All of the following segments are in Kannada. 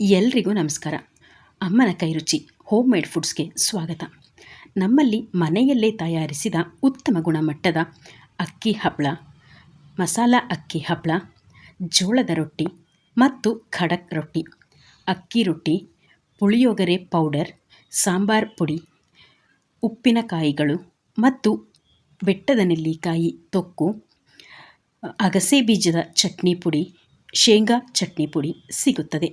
ಎಲ್ರಿಗೂ ನಮಸ್ಕಾರ. ಅಮ್ಮನ ಕೈರುಚಿ ಹೋಮ್ ಮೇಡ್ ಫುಡ್ಸ್ಗೆ ಸ್ವಾಗತ. ನಮ್ಮಲ್ಲಿ ಮನೆಯಲ್ಲೇ ತಯಾರಿಸಿದ ಉತ್ತಮ ಗುಣಮಟ್ಟದ ಅಕ್ಕಿ ಹಪ್ಪಳ, ಮಸಾಲ ಅಕ್ಕಿ ಹಪ್ಪಳ, ಜೋಳದ ರೊಟ್ಟಿ ಮತ್ತು ಖಡಕ್ ರೊಟ್ಟಿ, ಅಕ್ಕಿ ರೊಟ್ಟಿ, ಪುಳಿಯೋಗರೆ ಪೌಡರ್, ಸಾಂಬಾರ್ ಪುಡಿ, ಉಪ್ಪಿನಕಾಯಿಗಳು ಮತ್ತು ಬೆಟ್ಟದ ನೆಲ್ಲಿಕಾಯಿ ತೊಕ್ಕು, ಅಗಸೆ ಬೀಜದ ಚಟ್ನಿ ಪುಡಿ, ಶೇಂಗಾ ಚಟ್ನಿ ಪುಡಿ ಸಿಗುತ್ತದೆ.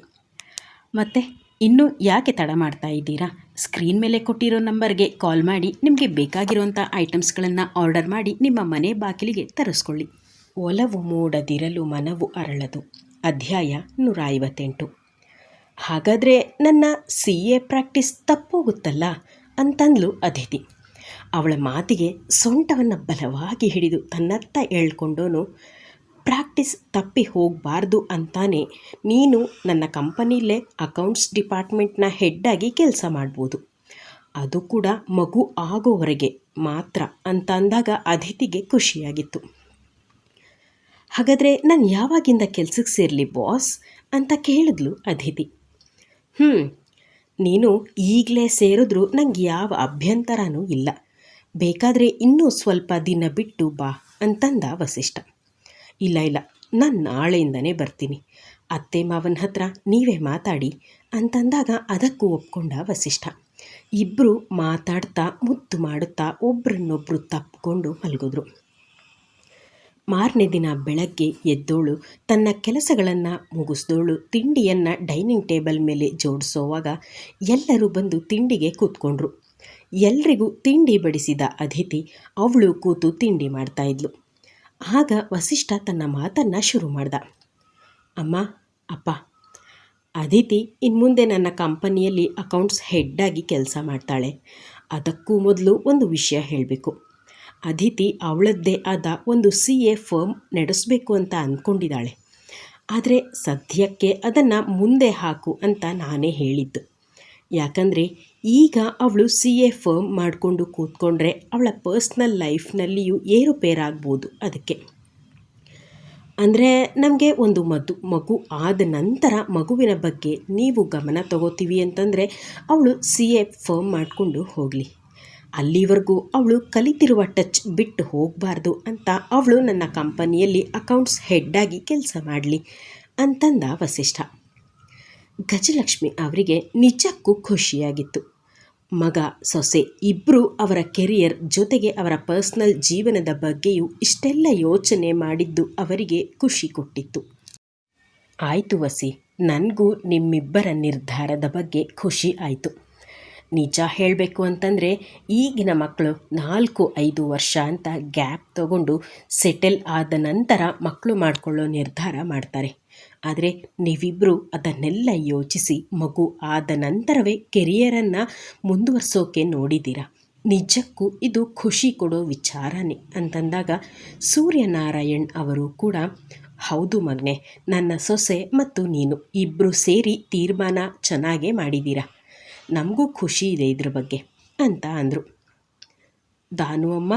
ಮತ್ತು ಇನ್ನೂ ಯಾಕೆ ತಡ ಮಾಡ್ತಾ ಇದ್ದೀರಾ? ಸ್ಕ್ರೀನ್ ಮೇಲೆ ಕೊಟ್ಟಿರೋ ನಂಬರ್ಗೆ ಕಾಲ್ ಮಾಡಿ ನಿಮಗೆ ಬೇಕಾಗಿರುವಂಥ ಐಟಮ್ಸ್ಗಳನ್ನು ಆರ್ಡರ್ ಮಾಡಿ ನಿಮ್ಮ ಮನೆ ಬಾಗಿಲಿಗೆ ತರಿಸ್ಕೊಳ್ಳಿ. ಒಲವು ಮೂಡದಿರಲು ಮನವು ಅರಳದು, ಅಧ್ಯಾಯ 158. ಹಾಗಾದರೆ ನನ್ನ CA ಪ್ರಾಕ್ಟೀಸ್ ತಪ್ಪೋಗುತ್ತಲ್ಲ ಅಂತಂದ್ಲು ಅದಿತಿ. ಅವಳ ಮಾತಿಗೆ ಸೊಂಟವನ್ನು ಬಲವಾಗಿ ಹಿಡಿದು ತನ್ನತ್ತ ಎಳ್ಕೊಂಡೋನು, ಪ್ರಾಕ್ಟೀಸ್ ತಪ್ಪಿ ಹೋಗಬಾರ್ದು ಅಂತಾನೆ ನೀನು ನನ್ನ ಕಂಪನಿಲೇ ಅಕೌಂಟ್ಸ್ ಡಿಪಾರ್ಟ್ಮೆಂಟ್ನ ಹೆಡ್ಡಾಗಿ ಕೆಲಸ ಮಾಡ್ಬೋದು, ಅದು ಕೂಡ ಮಗು ಆಗೋವರೆಗೆ ಮಾತ್ರ ಅಂತ ಅಂದಾಗ ಅದಿತಿಗೆ ಖುಷಿಯಾಗಿತ್ತು. ಹಾಗಾದರೆ ನಾನು ಯಾವಾಗಿಂದ ಕೆಲಸಕ್ಕೆ ಸೇರಲಿ ಬಾಸ್ ಅಂತ ಕೇಳಿದ್ಲು ಅದಿತಿ. ನೀನು ಈಗಲೇ ಸೇರಿದ್ರೂ ನಂಗೆ ಯಾವ ಅಭ್ಯಂತರನೂ ಇಲ್ಲ, ಬೇಕಾದರೆ ಇನ್ನೂ ಸ್ವಲ್ಪ ದಿನ ಬಿಟ್ಟು ಬಾ ಅಂತಂದ ವಸಿಷ್ಠ. ಇಲ್ಲ, ನಾನು ನಾಳೆಯಿಂದನೇ ಬರ್ತೀನಿ, ಅತ್ತೆ ಮಾವನ ಹತ್ರ ನೀವೇ ಮಾತಾಡಿ ಅಂತಂದಾಗ ಅದಕ್ಕೂ ಒಪ್ಕೊಂಡ ವಸಿಷ್ಠ. ಇಬ್ಬರು ಮಾತಾಡ್ತಾ ಮುದ್ದು ಮಾಡುತ್ತಾ ಒಬ್ರನ್ನೊಬ್ಬರು ತಪ್ಪಿಕೊಂಡು ಮಲಗಿದ್ರು. ಮಾರನೇ ದಿನ ಬೆಳಗ್ಗೆ ಎದ್ದೋಳು ತನ್ನ ಕೆಲಸಗಳನ್ನು ಮುಗಿಸ್ದೋಳು ತಿಂಡಿಯನ್ನು ಡೈನಿಂಗ್ ಟೇಬಲ್ ಮೇಲೆ ಜೋಡಿಸೋವಾಗ ಎಲ್ಲರೂ ಬಂದು ತಿಂಡಿಗೆ ಕೂತ್ಕೊಂಡ್ರು. ಎಲ್ರಿಗೂ ತಿಂಡಿ ಬಡಿಸಿದ ಅದಿತಿ ಅವಳು ಕೂತು ತಿಂಡಿ ಮಾಡ್ತಾಯಿದ್ಲು. ಆಗ ವಸಿಷ್ಠ ತನ್ನ ಮಾತನ್ನು ಶುರು ಮಾಡ್ದ. ಅಮ್ಮ, ಅಪ್ಪ, ಅದಿತಿ ಇನ್ಮುಂದೆ ನನ್ನ ಕಂಪನಿಯಲ್ಲಿ ಅಕೌಂಟ್ಸ್ ಹೆಡ್ಡಾಗಿ ಕೆಲಸ ಮಾಡ್ತಾಳೆ. ಅದಕ್ಕೂ ಮೊದಲು ಒಂದು ವಿಷಯ ಹೇಳಬೇಕು. ಅದಿತಿ ಅವಳದ್ದೇ ಆದ ಒಂದು CA ಫರ್ಮ್ ನಡೆಸಬೇಕು ಅಂತ ಅಂದ್ಕೊಂಡಿದ್ದಾಳೆ. ಆದರೆ ಸದ್ಯಕ್ಕೆ ಅದನ್ನು ಮುಂದೆ ಹಾಕು ಅಂತ ನಾನೇ ಹೇಳಿದ್ದು. ಯಾಕಂದರೆ ಈಗ ಅವಳು CA ಫರ್ಮ್ ಮಾಡಿಕೊಂಡು ಕೂತ್ಕೊಂಡ್ರೆ ಅವಳ ಪರ್ಸ್ನಲ್ ಲೈಫ್ನಲ್ಲಿಯೂ ಏರುಪೇರಾಗ್ಬೋದು. ಅದಕ್ಕೆ ಅಂದರೆ ನಮಗೆ ಒಂದು ಮಗು ಆದ ನಂತರ ಮಗುವಿನ ಬಗ್ಗೆ ನೀವು ಗಮನ ತಗೋತೀವಿ ಅಂತಂದರೆ ಅವಳು CA ಫರ್ಮ್ ಮಾಡಿಕೊಂಡು ಹೋಗಲಿ. ಅಲ್ಲಿವರೆಗೂ ಅವಳು ಕಲಿತಿರುವ ಟಚ್ ಬಿಟ್ಟು ಹೋಗಬಾರ್ದು ಅಂತ ಅವಳು ನನ್ನ ಕಂಪನಿಯಲ್ಲಿ ಅಕೌಂಟ್ಸ್ ಹೆಡ್ಡಾಗಿ ಕೆಲಸ ಮಾಡಲಿ ಅಂತಂದ ವಸಿಷ್ಠ. ಗಜಲಕ್ಷ್ಮಿ ಅವರಿಗೆ ನಿಜಕ್ಕೂ ಖುಷಿಯಾಗಿತ್ತು. ಮಗ ಸೊಸೆ ಇಬ್ಬರು ಅವರ ಕೆರಿಯರ್ ಜೊತೆಗೆ ಅವರ ಪರ್ಸ್ನಲ್ ಜೀವನದ ಬಗ್ಗೆಯೂ ಇಷ್ಟೆಲ್ಲ ಯೋಚನೆ ಮಾಡಿದ್ದು ಅವರಿಗೆ ಖುಷಿ ಕೊಟ್ಟಿತ್ತು. ಆಯಿತು ವಸಿ, ನನಗೂ ನಿಮ್ಮಿಬ್ಬರ ನಿರ್ಧಾರದ ಬಗ್ಗೆ ಖುಷಿ ಆಯಿತು. ನಿಜ ಹೇಳಬೇಕು ಅಂತಂದರೆ ಈಗಿನ ಮಕ್ಕಳು 4-5 ವರ್ಷ ಅಂತ ಗ್ಯಾಪ್ ತಗೊಂಡು ಸೆಟಲ್ ಆದ ನಂತರ ಮಕ್ಕಳು ಮಾಡಿಕೊಳ್ಳೋ ನಿರ್ಧಾರ ಮಾಡ್ತಾರೆ. ಆದರೆ ನೀವಿಬ್ಬರು ಅದನ್ನೆಲ್ಲ ಯೋಚಿಸಿ ಮಗು ಆದ ನಂತರವೇ ಕೆರಿಯರನ್ನು ಮುಂದುವರಿಸೋಕೆ ನೋಡಿದ್ದೀರಾ. ನಿಜಕ್ಕೂ ಇದು ಖುಷಿ ಕೊಡೋ ವಿಚಾರನೇ ಅಂತಂದಾಗ ಸೂರ್ಯನಾರಾಯಣ್ ಅವರು ಕೂಡ, ಹೌದು ಮಗನೆ, ನನ್ನ ಸೊಸೆ ಮತ್ತು ನೀನು ಇಬ್ಬರು ಸೇರಿ ತೀರ್ಮಾನ ಚೆನ್ನಾಗೇ ಮಾಡಿದ್ದೀರಾ, ನಮಗೂ ಖುಷಿ ಇದೆ ಇದ್ರ ಬಗ್ಗೆ ಅಂತ ಅಂದರು. ದಾನು ಅಮ್ಮ,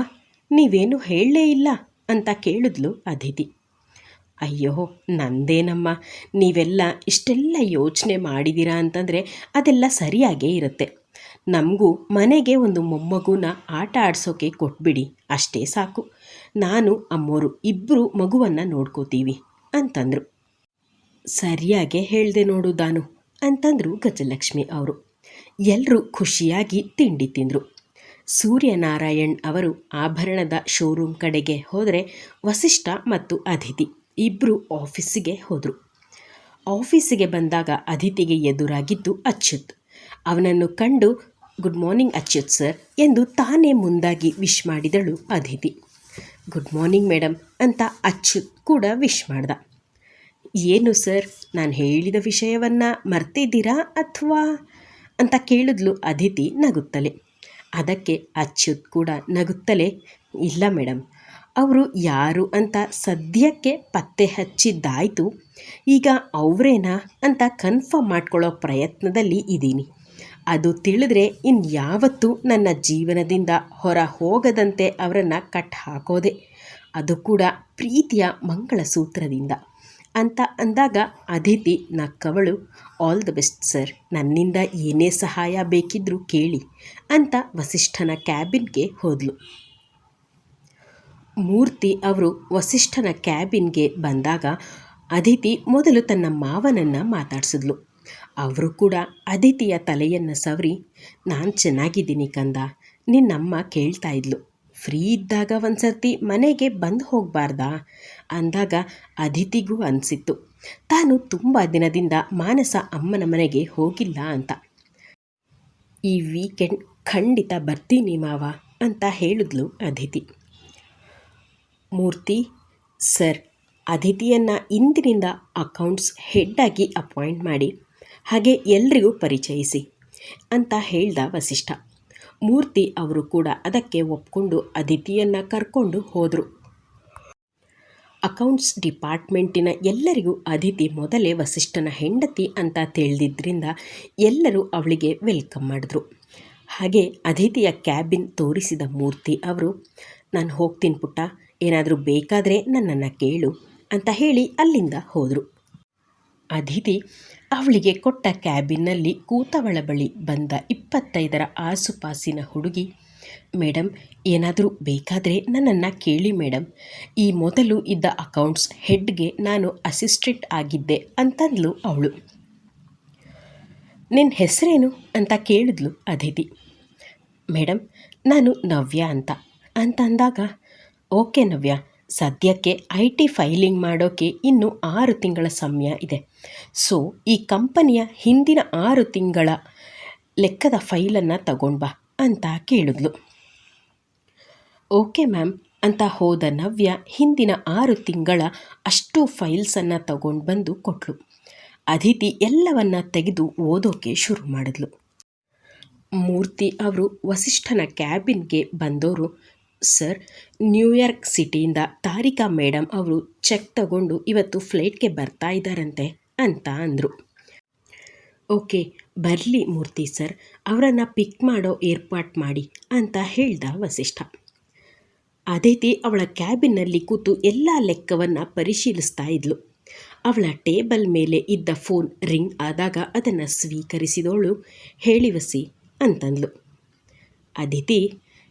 ನೀವೇನು ಹೇಳಲೇ ಇಲ್ಲ ಅಂತ ಕೇಳಿದ್ಲು ಅದಿತಿ. ಅಯ್ಯೋ ನಂದೇನಮ್ಮ, ನೀವೆಲ್ಲ ಇಷ್ಟೆಲ್ಲ ಯೋಚನೆ ಮಾಡಿದ್ದೀರಾ ಅಂತಂದರೆ ಅದೆಲ್ಲ ಸರಿಯಾಗೇ ಇರುತ್ತೆ. ನಮಗೂ ಮನೆಗೆ ಒಂದು ಮೊಮ್ಮಗುನ ಆಟ ಆಡಿಸೋಕೆ ಕೊಟ್ಬಿಡಿ, ಅಷ್ಟೇ ಸಾಕು. ನಾನು ಅಮ್ಮೋರು ಇಬ್ಬರು ಮಗುವನ್ನು ನೋಡ್ಕೋತೀವಿ ಅಂತಂದರು. ಸರಿಯಾಗೇ ಹೇಳಿದೆ ನೋಡು ದಾನು ಅಂತಂದರು ಗಜಲಕ್ಷ್ಮಿ ಅವರು. ಎಲ್ಲರೂ ಖುಷಿಯಾಗಿ ತಿಂಡಿ ತಿಂದರು. ಸೂರ್ಯನಾರಾಯಣ್ ಅವರು ಆಭರಣದ ಶೋರೂಮ್ ಕಡೆಗೆ ಹೋದರೆ ವಸಿಷ್ಠ ಮತ್ತು ಅದಿತಿ ಇಬ್ಬರು ಆಫೀಸಿಗೆ ಹೋದರು. ಆಫೀಸಿಗೆ ಬಂದಾಗ ಅದಿತಿಗೆ ಎದುರಾಗಿದ್ದು ಅಚ್ಯುತ್. ಅವನನ್ನು ಕಂಡು ಗುಡ್ ಮಾರ್ನಿಂಗ್ ಅಚ್ಯುತ್ ಸರ್ ಎಂದು ತಾನೇ ಮುಂದಾಗಿ ವಿಶ್ ಮಾಡಿದಳು ಅದಿತಿ. ಗುಡ್ ಮಾರ್ನಿಂಗ್ ಮೇಡಮ್ ಅಂತ ಅಚ್ಯುತ್ ಕೂಡ ವಿಶ್ ಮಾಡ್ದ. ಏನು ಸರ್, ನಾನು ಹೇಳಿದ ವಿಷಯವನ್ನು ಮರ್ತಿದ್ದೀರಾ ಅಥವಾ ಅಂತ ಕೇಳಿದ್ಲು ಅದಿತಿ ನಗುತ್ತಲೇ. ಅದಕ್ಕೆ ಅಚ್ಯುತ್ ಕೂಡ ನಗುತ್ತಲೇ, ಇಲ್ಲ ಮೇಡಮ್, ಅವರು ಯಾರು ಅಂತ ಸದ್ಯಕ್ಕೆ ಪತ್ತೆ ಹಚ್ಚಿದ್ದಾಯಿತು, ಈಗ ಅವರೇನಾ ಅಂತ ಕನ್ಫರ್ಮ್ ಮಾಡ್ಕೊಳ್ಳೋ ಪ್ರಯತ್ನದಲ್ಲಿ ಇದ್ದೀನಿ. ಅದು ತಿಳಿದ್ರೆ ಇನ್ಯಾವತ್ತೂ ನನ್ನ ಜೀವನದಿಂದ ಹೊರ ಹೋಗದಂತೆ ಅವರನ್ನು ಕಟ್ ಹಾಕೋದೆ, ಅದು ಕೂಡ ಪ್ರೀತಿಯ ಮಂಗಳಸೂತ್ರದಿಂದ ಅಂತ ಅಂದಾಗ ಅದಿತಿ ನಕ್ಕವಳು, ಆಲ್ ದ ಬೆಸ್ಟ್ ಸರ್, ನನ್ನಿಂದ ಏನೇ ಸಹಾಯ ಬೇಕಿದ್ರೂ ಕೇಳಿ ಅಂತ ವಸಿಷ್ಠನ ಕ್ಯಾಬಿನ್ಗೆ ಹೋದಳು. ಮೂರ್ತಿ ಅವರು ವಸಿಷ್ಠನ ಕ್ಯಾಬಿನ್ಗೆ ಬಂದಾಗ ಅದಿತಿ ಮೊದಲು ತನ್ನ ಮಾವನನ್ನು ಮಾತಾಡಿಸಿದ್ಲು. ಅವರು ಕೂಡ ಅದಿತಿಯ ತಲೆಯನ್ನು ಸವರಿ, ನಾನು ಚೆನ್ನಾಗಿದ್ದೀನಿ ಕಂದ, ನಿನ್ನಮ್ಮ ಕೇಳ್ತಾ ಇದ್ಲು, ಫ್ರೀ ಇದ್ದಾಗ ಒಂದು ಸರ್ತಿ ಮನೆಗೆ ಬಂದು ಹೋಗಬಾರ್ದಾ ಅಂದಾಗ ಅದಿತಿಗೂ ಅನಿಸಿತ್ತು ತಾನು ತುಂಬ ದಿನದಿಂದ ಮಾನಸ ಅಮ್ಮನ ಮನೆಗೆ ಹೋಗಿಲ್ಲ ಅಂತ. ಈ ವೀಕೆಂಡ್ ಖಂಡಿತ ಬರ್ತೀನಿ ಮಾವ ಅಂತ ಹೇಳಿದ್ಲು ಅದಿತಿ. ಮೂರ್ತಿ ಸರ್, ಅದಿತಿಯನ್ನು ಇಂದಿನಿಂದ ಅಕೌಂಟ್ಸ್ ಹೆಡ್ಡಾಗಿ ಅಪಾಯಿಂಟ್ ಮಾಡಿ, ಹಾಗೆ ಎಲ್ರಿಗೂ ಪರಿಚಯಿಸಿ ಅಂತ ಹೇಳ್ದ ವಸಿಷ್ಠ. ಮೂರ್ತಿ ಅವರು ಕೂಡ ಅದಕ್ಕೆ ಒಪ್ಕೊಂಡು ಅದಿತಿಯನ್ನು ಕರ್ಕೊಂಡು ಹೋದರು. ಅಕೌಂಟ್ಸ್ ಡಿಪಾರ್ಟ್ಮೆಂಟಿನ ಎಲ್ಲರಿಗೂ ಅದಿತಿ ಮೊದಲೇ ವಸಿಷ್ಠನ ಹೆಂಡತಿ ಅಂತ ತಿಳಿದಿದ್ದರಿಂದ ಎಲ್ಲರೂ ಅವಳಿಗೆ ವೆಲ್ಕಮ್ ಮಾಡಿದ್ರು. ಹಾಗೆ ಅದಿತಿಯ ಕ್ಯಾಬಿನ್ ತೋರಿಸಿದ ಮೂರ್ತಿ ಅವರು, ನಾನು ಹೋಗ್ತೀನಿ ಪುಟ್ಟ, ಏನಾದರೂ ಬೇಕಾದರೆ ನನ್ನನ್ನು ಕೇಳು ಅಂತ ಹೇಳಿ ಅಲ್ಲಿಂದ ಹೋದರು. ಅದಿತಿ ಅವಳಿಗೆ ಕೊಟ್ಟ ಕ್ಯಾಬಿನ್ನಲ್ಲಿ ಕೂತವಳ ಬಳಿ ಬಂದ 25ರ ಆಸುಪಾಸಿನ ಹುಡುಗಿ, ಮೇಡಮ್ ಏನಾದರೂ ಬೇಕಾದರೆ ನನ್ನನ್ನು ಕೇಳಿ ಮೇಡಮ್, ಈ ಮೊದಲು ಇದ್ದ ಅಕೌಂಟ್ಸ್ ಹೆಡ್ಗೆ ನಾನು ಅಸಿಸ್ಟೆಂಟ್ ಆಗಿದ್ದೆ ಅಂತಂದ್ಲು ಅವಳು. ನಿನ್ನ ಹೆಸರೇನು ಅಂತ ಕೇಳಿದ್ಲು ಅದಿತಿ. ಮೇಡಮ್ ನಾನು ನವ್ಯ ಅಂತಂದಾಗ, ಓಕೆ ನವ್ಯ, ಸದ್ಯಕ್ಕೆ IT ಫೈಲಿಂಗ್ ಮಾಡೋಕ್ಕೆ ಇನ್ನೂ 6 ತಿಂಗಳ ಸಮಯ ಇದೆ. ಸೊ ಈ ಕಂಪನಿಯ ಹಿಂದಿನ 6 ತಿಂಗಳ ಲೆಕ್ಕದ ಫೈಲನ್ನು ತಗೊಂಡು ಬಾ ಅಂತ ಕೇಳಿದ್ಲು. ಓಕೆ ಮ್ಯಾಮ್ ಅಂತ ಹೋದ ನವ್ಯ ಹಿಂದಿನ 6 ತಿಂಗಳ ಅಷ್ಟು ಫೈಲ್ಸನ್ನು ತಗೊಂಡು ಬಂದು ಕೊಟ್ಟಳು. ಅದಿತಿ ಎಲ್ಲವನ್ನ ತೆಗೆದು ಓದೋಕ್ಕೆ ಶುರು ಮಾಡಿದ್ಲು. ಮೂರ್ತಿ ಅವರು ವಸಿಷ್ಠನ ಕ್ಯಾಬಿನ್ಗೆ ಬಂದವರು, ಸರ್, ನ್ಯೂಯಾರ್ಕ್ ಸಿಟಿಯಿಂದ ತಾರಿಕಾ ಮೇಡಮ್ ಅವರು ಚೆಕ್ ತಗೊಂಡು ಇವತ್ತು ಫ್ಲೈಟ್ಗೆ ಬರ್ತಾ ಇದ್ದಾರಂತೆ ಅಂತ ಅಂದರು. ಓಕೆ, ಬರಲಿ ಮೂರ್ತಿ ಸರ್, ಅವರನ್ನು ಪಿಕ್ ಮಾಡೋ ಏರ್ಪಾಟ್ ಮಾಡಿ ಅಂತ ಹೇಳ್ದ ವಸಿಷ್ಠ. ಅದಿತಿ ಅವಳ ಕ್ಯಾಬಿನ್ನಲ್ಲಿ ಕೂತು ಎಲ್ಲ ಲೆಕ್ಕವನ್ನು ಪರಿಶೀಲಿಸ್ತಾ ಇದ್ಲು. ಅವಳ ಟೇಬಲ್ ಮೇಲೆ ಇದ್ದ ಫೋನ್ ರಿಂಗ್ ಆದಾಗ ಅದನ್ನು ಸ್ವೀಕರಿಸಿದವಳು, ಹೇಳಿ ವಸಿ ಅಂತಂದ್ಲು. ಅದಿತಿ,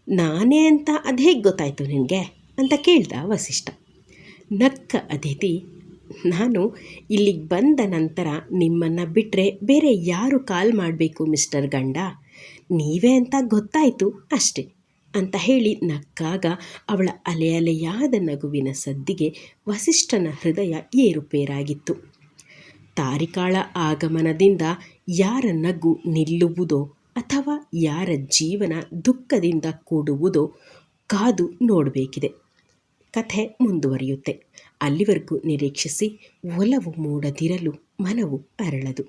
ನಾನೇ ಅಂತ ಅದು ಹೇಗೆ ಗೊತ್ತಾಯಿತು ನಿನಗೆ ಅಂತ ಕೇಳ್ದ ವಸಿಷ್ಠ. ನಕ್ಕ ಅದಿತಿ, ನಾನು ಇಲ್ಲಿಗೆ ಬಂದ ನಂತರ ನಿಮ್ಮನ್ನು ಬಿಟ್ಟರೆ ಬೇರೆ ಯಾರು ಕಾಲ್ ಮಾಡಬೇಕು ಮಿಸ್ಟರ್ ಗಂಡ, ನೀವೇ ಅಂತ ಗೊತ್ತಾಯಿತು ಅಷ್ಟೆ ಅಂತ ಹೇಳಿ ನಕ್ಕಾಗ ಅವಳ ಅಲೆಯಾದ ನಗುವಿನ ಸದ್ದಿಗೆ ವಸಿಷ್ಠನ ಹೃದಯ ಏರುಪೇರಾಗಿತ್ತು. ತಾರಿಕಾಳ ಆಗಮನದಿಂದ ಯಾರ ನಗು ನಿಲ್ಲುವುದೋ ಅಥವಾ ಯಾರ ಜೀವನ ದುಃಖದಿಂದ ಕೂಡುವುದೋ ಕಾದು ನೋಡಬೇಕಿದೆ. ಕಥೆ ಮುಂದುವರಿಯುತ್ತೆ. ಅಲ್ಲಿವರೆಗೂ ನಿರೀಕ್ಷಿಸಿ. ಒಲವು ಮೂಡದಿರಲು ಮನವು ಅರಳದು.